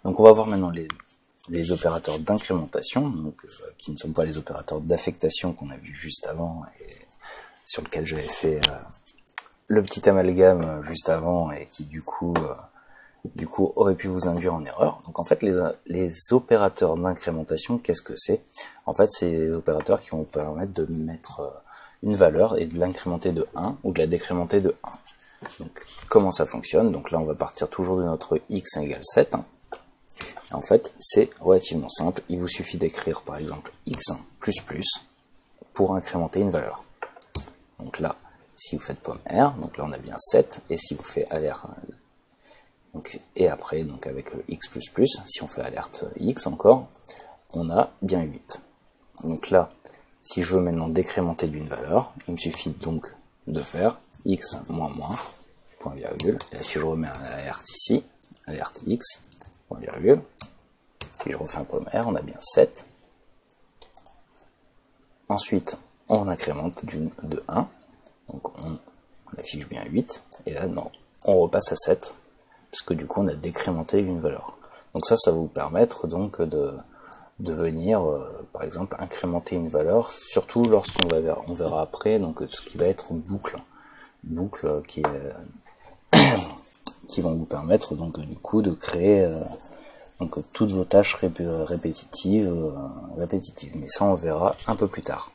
Donc on va voir maintenant les opérateurs d'incrémentation, donc qui ne sont pas les opérateurs d'affectation qu'on a vu juste avant et sur lequel j'avais fait le petit amalgame juste avant et qui du coup aurait pu vous induire en erreur. Donc en fait les opérateurs d'incrémentation, qu'est-ce que c'est? En fait c'est les opérateurs qui vont vous permettre de mettre une valeur et de l'incrémenter de 1 ou de la décrémenter de 1. Donc comment ça fonctionne? Donc là on va partir toujours de notre x égale 7. En fait c'est relativement simple, il vous suffit d'écrire par exemple x1 pour incrémenter une valeur. Donc là, si vous faites pomme R, donc là on a bien 7, et si vous faites alerte, donc, et après donc avec x++, si on fait alerte x encore, on a bien 8. Donc là, si je veux maintenant décrémenter d'une valeur, il me suffit donc de faire x moins moins, point virgule, et là, si je remets un alerte ici, alerte x, point virgule, si je refais un pomme R, on a bien 7. Ensuite, on incrémente de 1, donc on affiche bien 8, et là non, on repasse à 7, parce que du coup on a décrémenté une valeur. Donc ça va vous permettre donc de venir, par exemple, incrémenter une valeur, surtout lorsqu'on on verra après donc ce qui va être boucle qui vont vous permettre donc du coup de créer donc toutes vos tâches répétitives, mais ça on verra un peu plus tard.